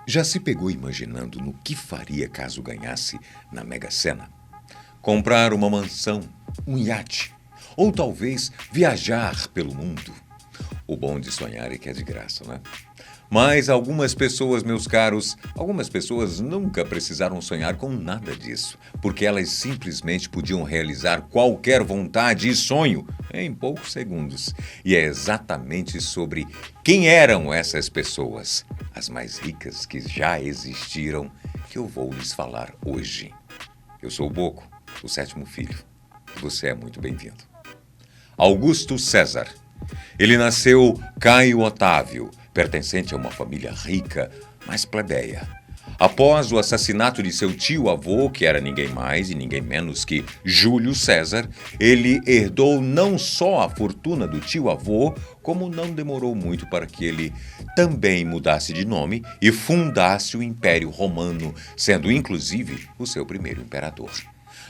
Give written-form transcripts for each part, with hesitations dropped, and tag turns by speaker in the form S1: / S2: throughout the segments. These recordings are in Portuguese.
S1: Já se pegou imaginando no que faria caso ganhasse na Mega Sena? Comprar uma mansão, um iate, ou talvez viajar pelo mundo. O bom de sonhar é que é de graça, né? Mas algumas pessoas, meus caros, algumas pessoas nunca precisaram sonhar com nada disso, porque elas simplesmente podiam realizar qualquer vontade e sonho em poucos segundos. E é exatamente sobre quem eram essas pessoas, as mais ricas que já existiram, que eu vou lhes falar hoje. Eu sou o Boco, o sétimo filho, e você é muito bem-vindo. Augusto César. Ele nasceu Caio Otávio, pertencente a uma família rica, mas plebeia. Após o assassinato de seu tio-avô, que era ninguém mais e ninguém menos que Júlio César, ele herdou não só a fortuna do tio-avô, como não demorou muito para que ele também mudasse de nome e fundasse o Império Romano, sendo inclusive o seu primeiro imperador.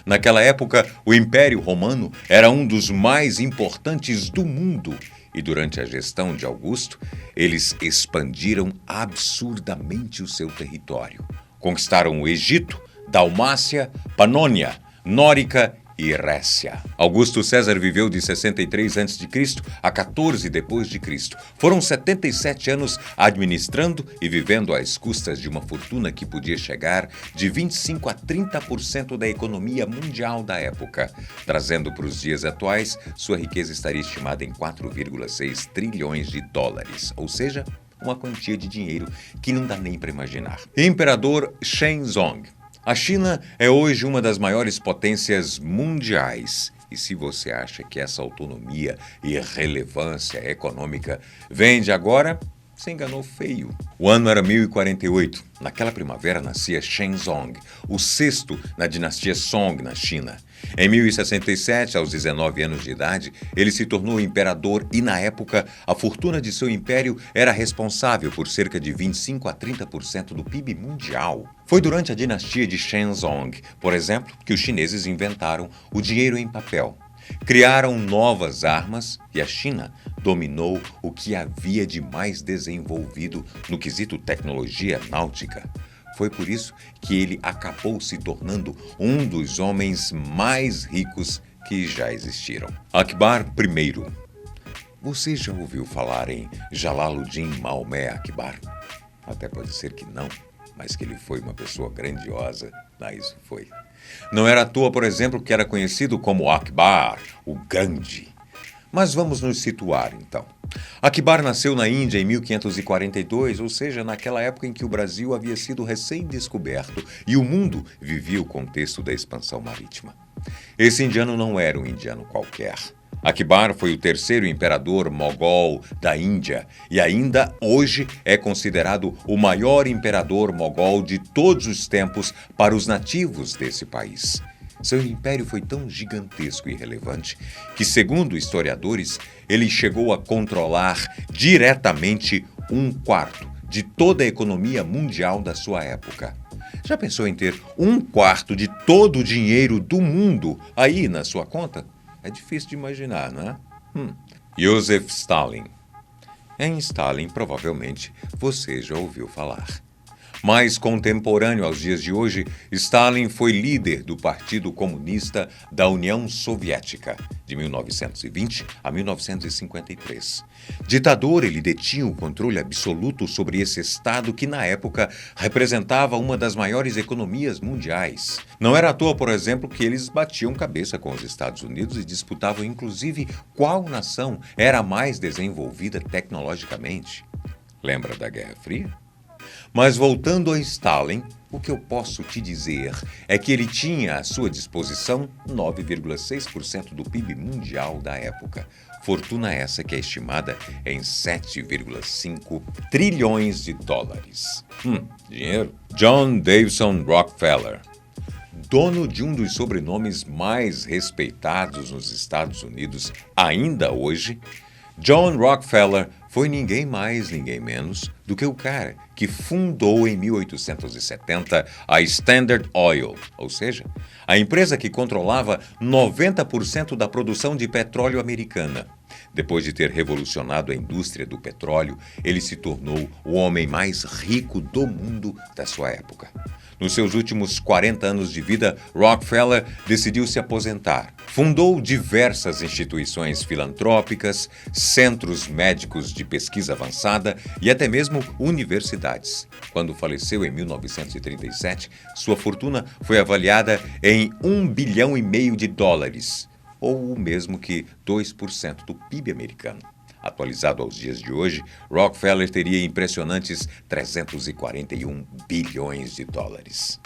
S1: Naquela época, o Império Romano era um dos mais importantes do mundo e durante a gestão de Augusto, eles expandiram absurdamente o seu território. Conquistaram o Egito, Dalmácia, Panônia, Nórica e Récia. Augusto César viveu de 63 a.C. a 14 d.C. Foram 77 anos administrando e vivendo às custas de uma fortuna que podia chegar de 25% a 30% da economia mundial da época. Trazendo para os dias atuais, sua riqueza estaria estimada em 4,6 trilhões de dólares, ou seja, uma quantia de dinheiro que não dá nem para imaginar. Imperador Shenzong. A China é hoje uma das maiores potências mundiais. E se você acha que essa autonomia e relevância econômica vem de agora, se enganou feio. O ano era 1048. Naquela primavera nascia Shenzong, o sexto na dinastia Song na China. Em 1067, aos 19 anos de idade, ele se tornou imperador e, na época, a fortuna de seu império era responsável por cerca de 25% a 30% do PIB mundial. Foi durante a dinastia de Shenzong, por exemplo, que os chineses inventaram o dinheiro em papel. Criaram novas armas e a China dominou o que havia de mais desenvolvido no quesito tecnologia náutica. Foi por isso que ele acabou se tornando um dos homens mais ricos que já existiram. Akbar I. Você já ouviu falar em Jalaluddin Maomé Akbar? Até pode ser que não, mas que ele foi uma pessoa grandiosa. Isso foi. Não era à toa, por exemplo, que era conhecido como Akbar, o Grande. Mas vamos nos situar, então. Akbar nasceu na Índia em 1542, ou seja, naquela época em que o Brasil havia sido recém-descoberto e o mundo vivia o contexto da expansão marítima. Esse indiano não era um indiano qualquer. Akbar foi o terceiro imperador mogol da Índia e ainda hoje é considerado o maior imperador mogol de todos os tempos para os nativos desse país. Seu império foi tão gigantesco e relevante que, segundo historiadores, ele chegou a controlar diretamente 1/4 de toda a economia mundial da sua época. Já pensou em ter 1/4 de todo o dinheiro do mundo aí na sua conta? É difícil de imaginar, não é? Joseph Stalin. Em Stalin, provavelmente, você já ouviu falar. Mais contemporâneo aos dias de hoje, Stalin foi líder do Partido Comunista da União Soviética, de 1920 a 1953. Ditador, ele detinha o controle absoluto sobre esse Estado que, na época, representava uma das maiores economias mundiais. Não era à toa, por exemplo, que eles batiam cabeça com os Estados Unidos e disputavam, inclusive, qual nação era mais desenvolvida tecnologicamente. Lembra da Guerra Fria? Mas voltando a Stalin, o que eu posso te dizer é que ele tinha à sua disposição 9,6% do PIB mundial da época. Fortuna essa que é estimada em 7,5 trilhões de dólares. Dinheiro? John Davison Rockefeller. Dono de um dos sobrenomes mais respeitados nos Estados Unidos ainda hoje, John Rockefeller foi ninguém mais, ninguém menos do que o cara que fundou em 1870 a Standard Oil, ou seja, a empresa que controlava 90% da produção de petróleo americana. Depois de ter revolucionado a indústria do petróleo, ele se tornou o homem mais rico do mundo da sua época. Nos seus últimos 40 anos de vida, Rockefeller decidiu se aposentar. Fundou diversas instituições filantrópicas, centros médicos de pesquisa avançada e até mesmo universidades. Quando faleceu em 1937, sua fortuna foi avaliada em US$ 1,5 bilhão, ou o mesmo que 2% do PIB americano. Atualizado aos dias de hoje, Rockefeller teria impressionantes 341 bilhões de dólares.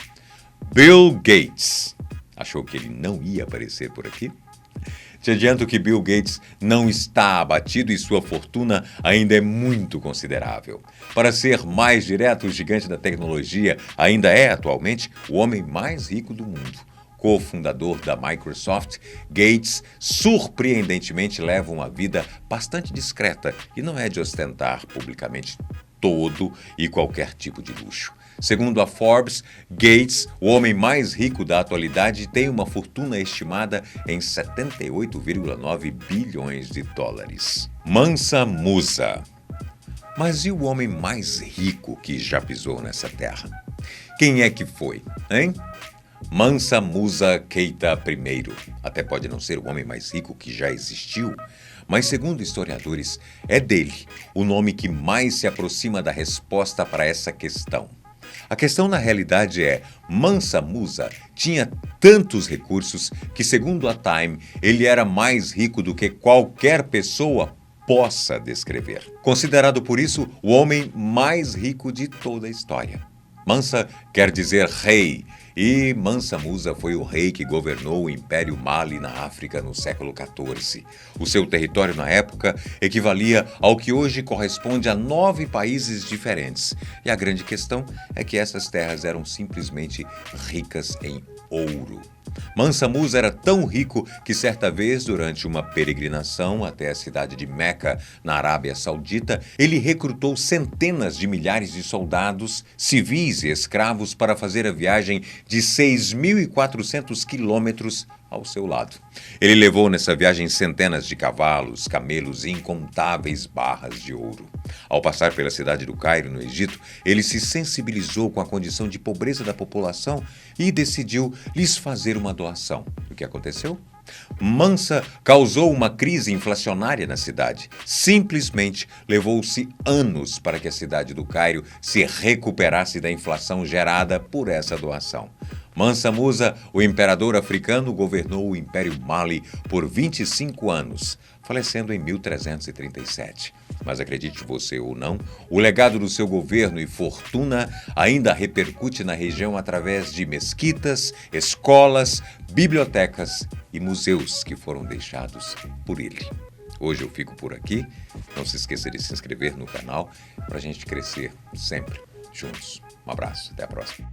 S1: Bill Gates. Achou que ele não ia aparecer por aqui? Te adianto que Bill Gates não está abatido e sua fortuna ainda é muito considerável. Para ser mais direto, o gigante da tecnologia ainda é atualmente o homem mais rico do mundo. Co-fundador da Microsoft, Gates surpreendentemente leva uma vida bastante discreta e não é de ostentar publicamente todo e qualquer tipo de luxo. Segundo a Forbes, Gates, o homem mais rico da atualidade, tem uma fortuna estimada em 78,9 bilhões de dólares. Mansa Musa. Mas e o homem mais rico que já pisou nessa terra? Quem é que foi, hein? Mansa Musa Keita I. Até pode não ser o homem mais rico que já existiu, mas segundo historiadores, é dele o nome que mais se aproxima da resposta para essa questão. A questão na realidade é, Mansa Musa tinha tantos recursos que, segundo a Time, ele era mais rico do que qualquer pessoa possa descrever. Considerado por isso o homem mais rico de toda a história. Mansa quer dizer rei, e Mansa Musa foi o rei que governou o Império Mali na África no século XIV. O seu território na época equivalia ao que hoje corresponde a 9 países diferentes. E a grande questão é que essas terras eram simplesmente ricas em ouro. Mansa Musa era tão rico que certa vez, durante uma peregrinação até a cidade de Meca, na Arábia Saudita, ele recrutou centenas de milhares de soldados, civis e escravos para fazer a viagem de 6.400 quilômetros ao seu lado. Ele levou nessa viagem centenas de cavalos, camelos e incontáveis barras de ouro. Ao passar pela cidade do Cairo, no Egito, ele se sensibilizou com a condição de pobreza da população e decidiu lhes fazer uma doação. O que aconteceu? Mansa causou uma crise inflacionária na cidade. Simplesmente levou-se anos para que a cidade do Cairo se recuperasse da inflação gerada por essa doação. Mansa Musa, o imperador africano, governou o Império Mali por 25 anos, falecendo em 1337. Mas acredite você ou não, o legado do seu governo e fortuna ainda repercute na região através de mesquitas, escolas, bibliotecas e museus que foram deixados por ele. Hoje eu fico por aqui. Não se esqueça de se inscrever no canal para a gente crescer sempre juntos. Um abraço, até a próxima.